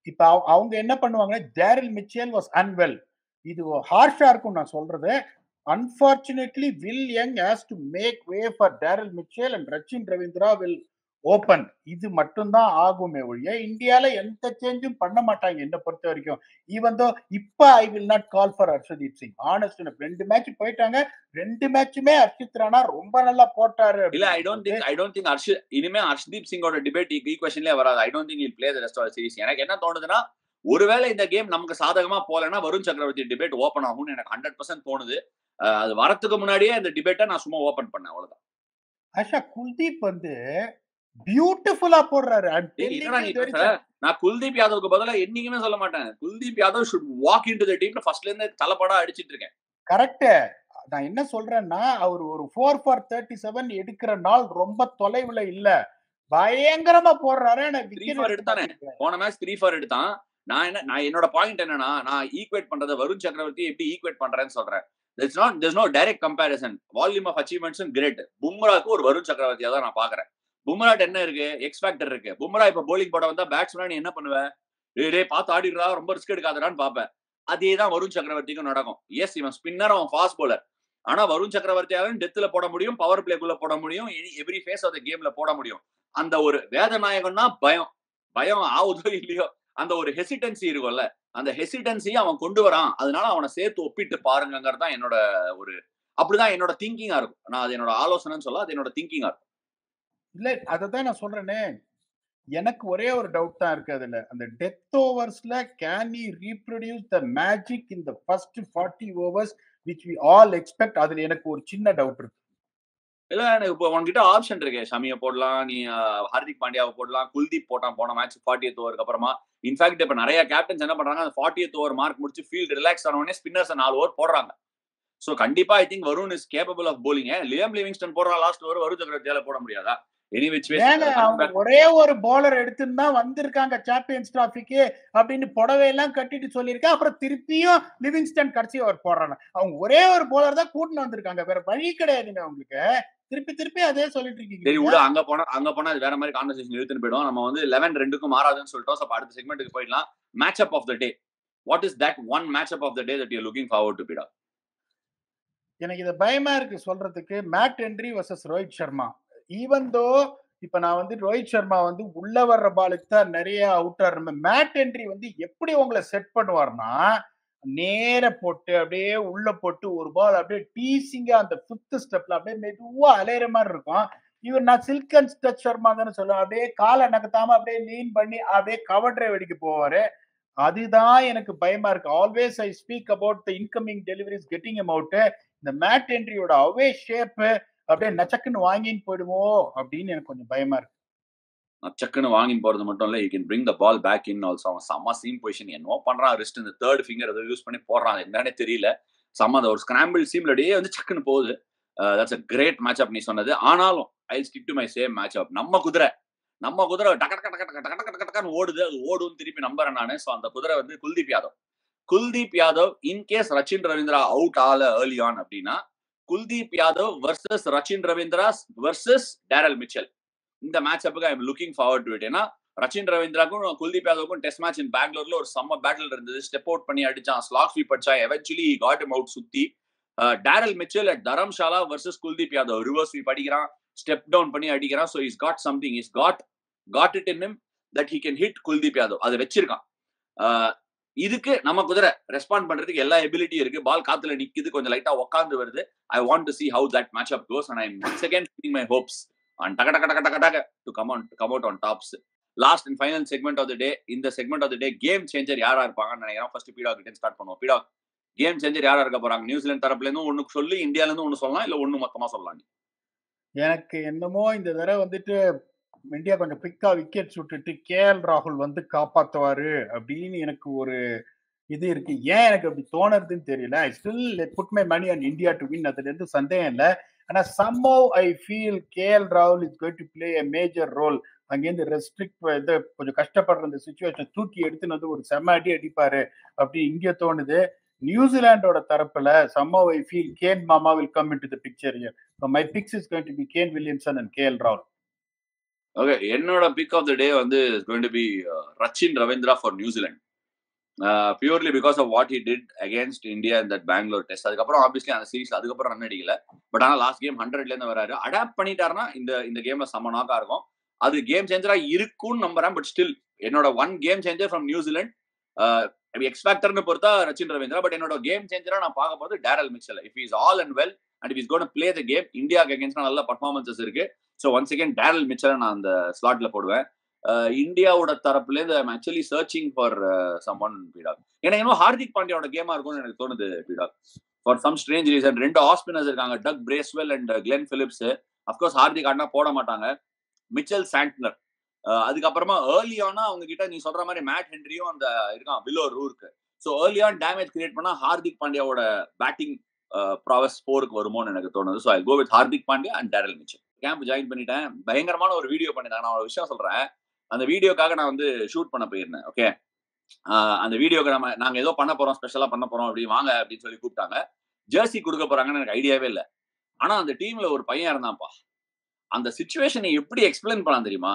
இப்ப அவங்க என்ன பண்ணுவாங்க? Daryl Mitchell was unwell. இது ஹார்ஷா இருக்கும் நான் சொல்றது. Unfortunately, Will Young has to make way for Daryl Mitchell and Rachin Ravindra will open. இது மட்டும் தான் ஆகுமே ஒழிய இந்தியால எந்த சேஞ்சும் பண்ண மாட்டாங்க என்ன பொறுத்த வரைக்கும். ஈவன் தோ இப்ப ஐ will not call for Harshdeep Singh. Honest, 2 match போயிட்டாங்க. 2 மேட்சுமே ஹர்ஷித் ராணா ரொம்ப நல்லா போட்டாரு. இல்ல, ஐ டோன்ட் திங்க் இனிமே ஹர்ஷதீப் சிங்கோட டிபேட் ஈக்குவேஷன்லயே வராது. I don't think he'll play the rest of the series. எனக்கு என்ன தோணுதுன்னா, ஒருவேளை இந்த கேம் நமக்கு சாதகமா போலனா வருண் சக்கரவர்த்தி டிபேட் ஓபன் ஆகும்னு எனக்கு 100% தோணுது. அது வரதுக்கு முன்னாடியே இந்த டிபேட்டை நான் சும்மா ஓபன் பண்ணேன், அவ்வளவுதான். ஆஷா, குல்தீப் வந்து பியூட்டிஃபுல்லா போடுறாரு. நான் குல்தீப் யாதவுக்கு பதிலா என்னைக்குமே சொல்ல மாட்டேன். Kuldeep Yadav should walk into the team. ஃபர்ஸ்ட்ல இருந்து தலபடா அடிச்சிட்டு இருக்கேன். கரெக்ட். நான் என்ன சொல்றேன்னா, அவர் ஒரு 4 for 37 எடுக்கிற நாள் ரொம்ப தொலைவுல இல்ல. பயங்கரமா போடுறாரு. 3 for எடுத்தானே. போன மேட்ச் 3 for எடுத்தான். நான் என்னோட பாயிண்ட் என்னன்னா, நான் ஈக்குவேட் பண்றது வருண் சக்கரவர்த்தி எப்படி ஈக்குவேட் பண்றேன்னு சொல்றேன். there's no direct comparison. Volume of achievements great. பும்ராக்கு ஒரு வருண் சக்கரவர்த்தியா தான் நான் பாக்குறேன். பும்ராட் என்ன இருக்கு? எக்ஸ் ஃபேக்டர் இருக்கு. பும்ரா இப்ப போலிங் போட வந்தா பேட்ஸ்மேனா நீ என்ன பண்ணுவ? டேய் பார்த்து ஆடிடுறா, ரொம்ப ரிஸ்க் எடுக்காதடான்னு பாப்பேன். அதே தான் வருண் சக்கரவர்த்திக்கும் நடக்கும். எஸ், இவன் ஸ்பின்னர், அவன் ஃபாஸ்ட் போலர். ஆனா வருண் சக்கரவர்த்தியாலும் டெத்ல போட முடியும், பவர் பிளேக்குள்ள போட முடியும், எவ்ரி ஃபேஸ் ஆஃப் த கேம்ல போட முடியும். அந்த ஒரு வேதநாயகம்னா பயம் ஆகுதோ இல்லையோ, அந்த ஒரு ஹெசிடன்சி இருக்கும்ல, அந்த ஹெசிடன்சி அவன் கொண்டு வரான். அதனால அவனை சேர்த்து ஒப்பிட்டு பாருங்கிறது தான் என்னோட அப்படிதான் என்னோட திங்கிங்கா இருக்கும். நான் அது என்னோட ஆலோசனைன்னு சொல்ல, அது என்னோட திங்கிங்கா இருக்கும். இல்ல, அததான் நான் சொல்றேனே. எனக்கு ஒரே ஒரு டவுட் தான் இருக்கு அதுல. அந்த டெத் ஓவர்ஸ்ல can he reproduce the magic in the first 40 overs which we all expect? அதுல எனக்கு ஒரு சின்ன டவுட் இருக்கு. இல்ல இப்போ உன்கிட்ட ஆப்ஷன் இருக்கு. ஷமிய போடலாம், நீ ஹார்திக் பாண்டியாவை போடலாம், குல்தீப் போட்டான் போன மேட்ச் 40th ஓவருக்கு அப்புறமா. இன்ஃபேக்ட் இப்ப நிறைய கேப்டன்ஸ் என்ன பண்றாங்க, அந்த 40th ஓவர் மார்க் முடிச்சு ஃபீல்ட் ரிலாக்ஸ் ஆன உடனே ஸ்பின்னர்ஸ் 4 ஓவர் போடுறாங்க. சோ கண்டிப்பா I think Varun is capable of bowling. Liam Livingstone போடுறான் லாஸ்ட் ஓவர், வருண் சக்கரவர்த்தியால போட முடியாதா? எனி விச் வேஸ் ஏங்க அவங்க ஒரே ஒரு பவுலர் எடுத்துன்னு தான் வந்திருக்காங்க சாம்பியன்ஸ் டிராஃபிக்கு அப்படின்னு புடவையெல்லாம் கட்டிட்டு சொல்லியிருக்கேன். அப்புறம் திருப்பியும் லிவிங்ஸ்டன் கடைசி ஓவர் போடுறாங்க. அவங்க ஒரே ஒரு பவுலர் தான் கூட்டின்னு வந்திருக்காங்க, வேற வழி கிடையாதுங்க அவங்களுக்கு. திருப்பி திருப்பி அதே சொல்லிட்டு சரி இருக்கீங்க. விடு, அங்க போனா அது வேற மாதிரி கான்வர்சேஷன் இழுத்துட்டு போயிடும். நம்ம வந்து 11-2க்கும் மாறாதுன்னு சொல்லிட்டோம். சோ அடுத்த செக்மெண்ட்டுக்கு போயிடலாம். Match up of the day. What is that one match up of the day that you looking forward to பீடா? எனக்கு இது பயமா இருக்கு சொல்றதுக்கு. Matt Henry versus Rohit Sharma. Even though இப்ப நான் வந்து ரோஹித் சர்மா வந்து உள்ள வர்ற பாலுக்கு தான் நிறைய அவுட் ஆடுற, மேட் ஹென்றி வந்து எப்படி உங்களை செட் பண்ணுவார்னா, நேர போட்டு அப்படியே உள்ள போட்டு ஒரு பால் அப்படியே டீசிங்கா அந்த 5th ஸ்டெப்ல அப்படியே மெதுவா அலையிற மாதிரி இருக்கும். இவர் நான் சில்க் அண்ட் டச் சர்மா தானே சொல்லுவேன். அப்படியே காலை நகர்த்தாம அப்படியே லீன் பண்ணி அப்படியே கவர் டிரைவ் அடிக்க போவாரு. அதுதான் எனக்கு பயமா இருக்கு. Always I speak about the incoming deliveries getting him out. இந்த மேட் ஹென்ரியோட அவே ஷேப் அப்படியே நச்சக்குன்னு வாங்கின்னு போயிடுமோ அப்படின்னு எனக்கு கொஞ்சம் பயமா இருக்கு. நச்சக்குன்னு வாங்கின்னு போறது மட்டும் இல்ல, you can bring the ball back in also. அவன் செம்ம சீம் பொசிஷன் என்னவோ பண்றான். ரிஸ்ட் இந்த 3rd ஃபிங்கர் ஏதோ யூஸ் பண்ணி போடுறான், என்னன்னே தெரியல. செம்ம அந்த ஒரு ஸ்கிராம்பிள் சீம்ல அப்படியே வந்து சக்குன்னு போகுது. That's a great match up நீ சொன்னது. ஆனாலும் ஐ stick to my same match அப். நம்ம குதிரை டக டக டக டக டக டக டகன்னு ஓடுது. அது ஓடும் திருப்பி நம்புறேன் நானு. சோ அந்த குதிரை வந்து குல்தீப் யாதவ். குல்தீப் யாதவ் இன்கேஸ் ரச்சின் ரவீந்திரா அவுட் ஆல ஏர்லி ஆன் அப்படின்னா, Kuldeep Yadav versus Rachin Ravindra versus Daryl Mitchell. இந்த மேட்ச் அப்புக்கு I am looking forward to it. ஏன்னா ரச்சின் ரவீந்திராக்கும் குல்தீப் யாதவுக்கும் டெஸ்ட் மேட்ச் இன் பெங்களூர்ல ஒரு செம்ம பேட்டில் இருந்தது. ஸ்டெப் அவுட் பண்ணி அடிச்சான், ஸ்லாக் ஸ்வீப் அடிச்சான். எவென்ச்சுவலி காட் ஹிம் அவுட் சுத்தி. Daryl Mitchell at Dharamshala versus Kuldeep Yadav reverse sweep அடிக்கிறான், ஸ்டெப் டவுன் பண்ணி அடிக்கிறான். So is got something, is got it in him that he can hit Kuldeep Yadav. அதை வச்சிருக்கான். இதுக்கு நம்ம குதிரை ரெஸ்பாண்ட் பண்றதுக்கு எல்லா எபிலிட்டியும் இருக்கு. பால் காத்துல நிக்குது, கொஞ்சம் லைட்டா உட்காந்து வருது. I want to see how that matchup goes and I'm once again putting my hopes on taka taka taka taka taka to come out on tops. Last and final segment of the day. இந்த segment of the day game changer யாரா இருப்பாங்கன்னு நினைக்கிறேன். First பீடா கிட்ட start பண்ணுவோம். பீடா, game changer யாரா இருக்க போறாங்க? New Zealand தரப்புல இருந்து ஒண்ணு சொல்லி, இந்தியால இருந்து ஒண்ணு சொல்லலாம், இல்ல ஒண்ணு மொத்தமா சொல்லலாம். எனக்கு என்னமோ இந்த தடவை வந்துட்டு இந்தியா கொஞ்சம் குவிக்கா விக்கெட் சுட்டுட்டு கேஎல் ராகுல் வந்து காப்பாத்துவாரு அப்படின்னு எனக்கு ஒரு இது இருக்கு. ஏன் எனக்கு அப்படி தோணுறதுன்னு தெரியல. I still put my money on India to win, அதுல இருந்து சந்தேகம் இல்லை. ஆனா somehow ஐ ஃபீல் கேஎல் ராகுல் is going to play a major role. அங்கேருந்து ரெஸ்ட்ரிக்ட் இது கொஞ்சம் கஷ்டப்படுற இந்த சுச்சுவேஷன் தூக்கி எடுத்துன்னு வந்து ஒரு செம்ம அடி அடிப்பாரு அப்படி இங்கே தோணுது. நியூசிலாண்டோட தரப்புல somehow ஐ ஃபீல் கேன் மாமா will come into the picture here. So my picks is going to be Kane Williamson and KL Rahul. Okay, என்னோட பிக் ஆஃப் த டே வந்து is going to be Rachin Ravindra for New Zealand. Purely because of what he did against India இந்த Bengaluru test. அதுக்கப்புறம் obviously அந்த சீரீஸ்ல அதுக்கப்புறம் run அடிக்கல. But ஆனால் last game 100ல இருந்து வராரு. அடாப்ட் பண்ணிட்டாருன்னா இந்த கேம்ல செம்ம நாக்கா இருக்கும். அது கேம் சேஞ்சரா இருக்கும்னு நம்புறேன். பட் ஸ்டில் என்னோட one game changer from New Zealand எக்ஸ்பேக்டர்னு பொறுத்தா ரச்சின் ரவீந்திரா. பட் என்னோட கேம் சேஞ்சரா நான் பார்க்க போது Daryl Mitchell. If is all and well and is gonna play the game, இந்தியாவுக்கு அகேன்ஸ்டா நல்ல பர்ஃபார்மன்சஸ் இருக்கு. ஸோ ஒன்ஸ் அகேன் டேரல் மிச்சலை நான் அந்த ஸ்லாட்ல போடுவேன். இந்தியாவோட தரப்புல இருந்து I'm actually searching for someone பீடா. ஏன்னா இன்னும் ஹார்திக் பாண்டியாவோட கேமா இருக்கும்னு எனக்கு தோணுது பீடா. For some strange reason 2 of spinners இருக்காங்க, Doug Bracewell and Glenn Phillips. Of course Hardik ஆடினா போட மாட்டாங்க. மிச்சல் சாண்ட்னர், அதுக்கப்புறமா ஏர்லி ஆனா அவங்க கிட்ட நீ சொல்ற மாதிரி மேட் ஹென்ரியும் அந்த இருக்கான், வில்லோ ரூருக்கு. So early on damage create பண்ணா ஹார்திக் பாண்டியாவோட பேட்டிங் ப்ராவஸ் 4க்கு வருமோன்னு எனக்கு தோணுது. So I go with Hardik Pandya and Daryl Mitchell. Camp join பண்ணிட்டேன். பயங்கரமான ஒரு வீடியோ பண்ணிட்டாங்க. நான் ஒரு விஷயம் சொல்றேன். அந்த வீடியோக்காக நான் வந்து ஷூட் பண்ண போயிருந்தேன். ஓகே, அந்த வீடியோக்கு நாங்க ஏதோ பண்ண போறோம், ஸ்பெஷலா பண்ண போறோம், அப்படி வாங்க அப்படின்னு சொல்லி கூப்பிட்டாங்க. ஜெர்சி கொடுக்க போறாங்கன்னு எனக்கு ஐடியாவே இல்லை. ஆனா அந்த டீம்ல ஒரு பையன் இருந்தான்ப்பா. அந்த சிச்சுவேஷனை எப்படி எக்ஸ்பிளைன் பண்ணலாம் தெரியுமா?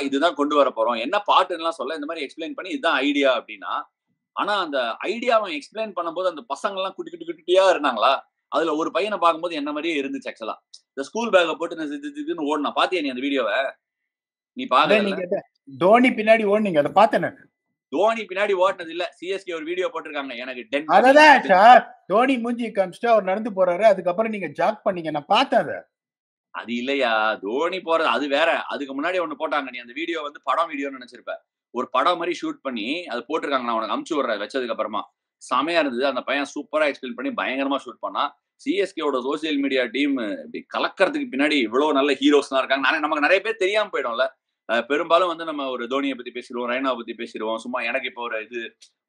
இதுதான் கொண்டு வர போறோம், என்ன பாட்டுலாம் சொல்ல, இந்த மாதிரி எக்ஸ்பிளைன் பண்ணி இதுதான் ஐடியா அப்படின்னா. ஆனா அந்த ஐடியாவை எக்ஸ்பிளைன் பண்ணும்போது அந்த பசங்க எல்லாம் குட்டி குட்டி குட்டியா இருந்தாங்களா, அதுல ஒரு பையனை பார்க்கும்போது என்ன மாதிரியே இருந்துச்சு. ஆக்சுவலா இந்த ஸ்கூல் பேக்கை போட்டு ஓடுனா. பாத்தியா நீ அந்த வீடியோவை? நீ பாக்கல? தோனி பின்னாடி ஓடுனீங்க, அதை பார்த்தேன். தோனி பின்னாடி ஓட்டினது இல்ல, சிஎஸ்கே ஒரு வீடியோ போட்டிருக்காங்க எனக்கு. அததான் சார், தோனி மூஞ்சி காமிச்சிட்டு அவர் நடந்து போறாரு, அதுக்கப்புறம் நீங்க ஜாக் பண்ணீங்க, நான் பார்த்தேன். அது இல்லையா, தோனி போறது அது வேற. அதுக்கு முன்னாடி ஒண்ணு போட்டாங்க. நீ அந்த வீடியோ வந்து படம் வீடியோன்னு நினைச்சிருப்ப. ஒரு படம் மாதிரி ஷூட் பண்ணி அது போட்டிருக்காங்க. நான் உனக்கு அமுச்சு விடுறேன் வச்சதுக்கு அப்புறமா. செமையா இருந்தது. அந்த பையன் சூப்பரா எக்ஸ்பிளைன் பண்ணி பயங்கரமா ஷூட் பண்ணா. சிஎஸ்கேவோட சோசியல் மீடியா டீம் இப்படி கலக்கிறதுக்கு பின்னாடி இவ்வளவு நல்ல ஹீரோஸ்லாம் இருக்காங்க. நமக்கு நிறைய பேர் தெரியாம போயிடும்ல. பெரும்பாலும் வந்து நம்ம ஒரு தோனியை பத்தி பேசிடுவோம், ரெய்னாவை பத்தி பேசிடுவோம். சும்மா எனக்கு இப்போ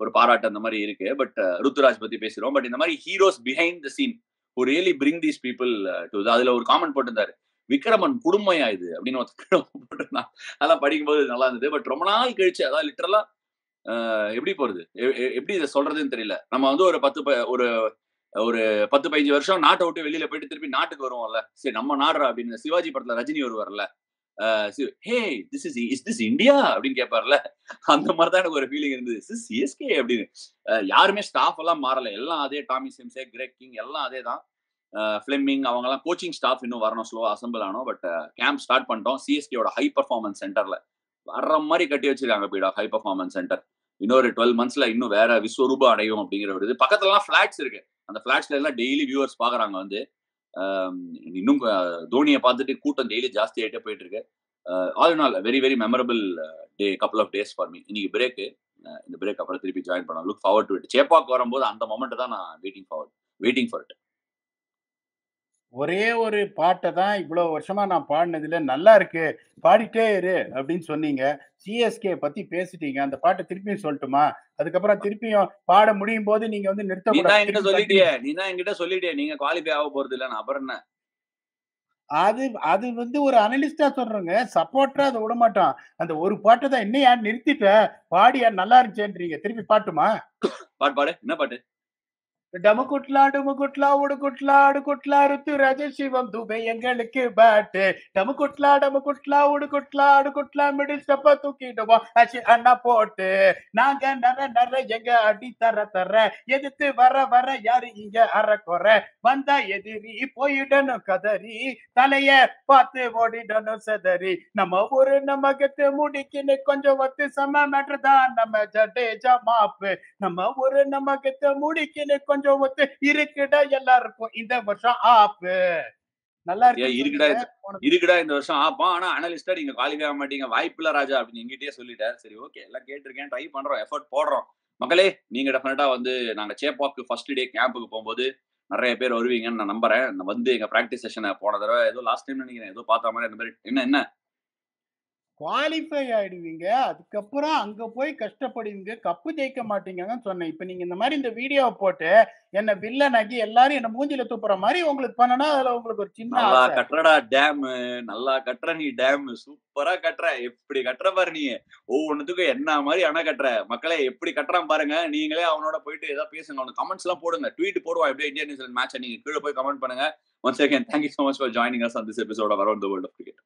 ஒரு பாராட்டு அந்த மாதிரி இருக்கு. பட் ருத்துராஜ் பத்தி பேசிடுவோம். பட் இந்த மாதிரி heroes behind the scene who really bring these people to அதுல ஒரு காமெண்ட் போட்டிருந்தாரு, விக்ரமன் குடும்பயா இது அப்படின்னு போட்டிருந்தான். அதெல்லாம் படிக்கும்போது நல்லா இருந்தது. பட் ரொம்ப நாள் கழிச்சு, அதாவது லிட்டரலா எப்படி போறது, எப்படி இதை சொல்றதுன்னு தெரியல. நம்ம வந்து ஒரு 10-15 வருஷம் நாட்டை விட்டு வெளியில போயிட்டு திருப்பி நாட்டுக்கு வருவோம்ல, சரி நம்ம நாடுறா அப்படின்னு. சிவாஜி படத்துல ரஜினி வருவார்ல, ஹே இஸ் திஸ் இந்தியா அப்படின்னு கேட்பார்ல, அந்த மாதிரிதான் எனக்கு ஒரு ஃபீலிங் இருந்தது. சிஎஸ்கே அப்படின்னு. யாருமே ஸ்டாஃப் எல்லாம் மாறல, எல்லாம் அதே. டாமி சிம்ஸே, கிரெக் கிங் எல்லாம் அதே தான். ஃபிளெமிங் அவங்க எல்லாம் கோச்சிங் ஸ்டாஃப் இன்னும் வரணும், ஸ்லோவா அசம்பிள் ஆனோம். பட் கேம்ப் ஸ்டார்ட் பண்ணிட்டோம். சிஎஸ்கேயோட ஹை பர்ஃபார்மன்ஸ் சென்டர்ல வர்ற மாதிரி கட்டி வச்சிருக்காங்க. பீடா ஹை பர்ஃபார்மன்ஸ் சென்டர் இன்னொரு 12 monthsல இன்னும் வேற விஸ்வரூபம் அடையும் அப்படிங்கிற ஒரு இது. பக்கத்துல எல்லாம் பிளாட்ஸ் இருக்கு. அந்த பிளாட்ஸ்ல எல்லாம் டெய்லி வியூவர்ஸ் பாக்குறாங்க வந்து. இன்னும் தோனியை பார்த்துட்டு கூட்டம் டெய்லி ஜாஸ்தி ஆகிட்டே போயிட்டு இருக்கு. All in all very very memorable day, couple of days for me. இன்னைக்கு பிரேக்கு. இந்த பிரேக் அப்புறம் திருப்பி ஜாயின் பண்ணலாம். Look forward to it. Chepauk வரும்போது அந்த மொமெண்ட் தான் நான் வெயிட்டிங் ஃபார் இட். ஒரே ஒரு பாட்டை தான் இவ்வளவு வருஷமா நான் பாடினதுல நல்லா இருக்கு, பாடிட்டே இரு அப்படின்னு சொன்னீங்க. சிஎஸ்கே பத்தி பேசிட்டீங்க. அந்த பாட்டை திருப்பியும் சொல்லட்டுமா? அதுக்கப்புறம் திருப்பியும் பாட முடியும் போது நீங்க வந்து நீ தான் நிறுத்தக்கூடாது. என்கிட்ட சொல்லிட்டியே நீங்க குவாலிஃபை ஆக போறது இல்ல. நான் அப்புறம் என்ன? அது வந்து ஒரு அனலிஸ்டா சொல்றேங்க. சப்போர்ட்டரா அதை விட மாட்டான். அந்த ஒரு பாட்டை தான் என்னையா நிறுத்திட்ட, பாடியா நல்லா இருந்துச்சேன்றீங்க. திருப்பி பாட்டுமா? பாடு. என்ன பாட்டு? டமுகுட்லா டுமுகுட்லா உடுகுட்லா அடுகுட்லா ருத்துராஜ சிவம் துபை எங்களுக்கு பேட்டு. டமுகுட்லா உடுகுட்லா அடுகுட்லா மிடில் ஸ்டெப்ப தூக்கிடுவோம் அண்ணா போட்டு. நாங்க நர எங்க அடி தர எதிர்த்து வர யாரு இங்க அறக்குற. வந்தா எதிரி போயிடணும் கதறி, தலைய பார்த்து ஓடிடணும் செதறி. நம்ம ஊரு நம்ம கெத்து முடிக்கின்னு கொஞ்சம் ஒத்து செம்ம மேட்ரு தான் நம்ம ஜடேஜா மாப்பு. நம்ம ஊரு நம்ம கெத்து முடிக்கின்னு கொஞ்சம் ஒத்து இருக்குடா எல்லாருக்கும் இந்த வருஷம் ஆப்பு. நல்லா இருக்குடா இந்த வருஷம் ஆப்பா. ஆனா அனலிஸ்டா நீங்க குவாலிஃபை ஆக மாட்டீங்க, வாய்ப்பு இல்ல ராஜா அப்படின்னு எங்கிட்டே சொல்லிட்டார். சரி ஓகே, எல்லாம் கேட்டிருக்கேன், ட்ரை பண்றோம், எஃபர்ட் போடுறோம். மக்களே, நீங்க டெஃபினட்டா வந்து நாங்க சேப்பாக்கு ஃபர்ஸ்ட் டே கேம்புக்கு போகும்போது நிறைய பேர் வருவீங்கன்னு நான் நம்புறேன். வந்து எங்க பிராக்டிஸ் செஷனை போன தடவை ஏதோ லாஸ்ட் டைம் நினைக்கிறேன், ஏதோ பார்த்த மாதிரி அந்த மாதிரி என்ன குவாலிஃபை ஆயிடுவீங்க. அதுக்கப்புறம் அங்க போய் கஷ்டப்படுவீங்க, கப்பு ஜெயிக்க மாட்டீங்கன்னு சொன்னேன். இப்ப நீங்க இந்த மாதிரி இந்த வீடியோவை போட்டு என்ன வில்லனாக்கி எல்லாரும் என்ன மூஞ்சில துப்புற மாதிரி உங்களுக்கு பண்ணனா, அதுல உங்களுக்கு ஒரு சின்ன நல்லா கட்டுறடா டேம், நல்லா கட்டுற நீ டேம், சூப்பரா கட்டுற. எப்படி கட்டுற பாரு நீ, ஒவ்வொன்னுத்துக்கும் என்ன மாதிரி அணை கட்டுற. மக்களே எப்படி கட்டுறான் பாருங்க. நீங்களே அவனோட போயிட்டு ஏதாவது பேசுங்க, அவனுக்கு கமெண்ட்ஸ் எல்லாம் போடுங்க, ட்வீட் போடுவான் எப்படியே இந்தியன் நியூசிலாந்து மேட்சை. நீங்க கீழே போய் கமெண்ட் பண்ணுங்க. Once again thank you so much for joining us on this episode of Around the World of Cricket.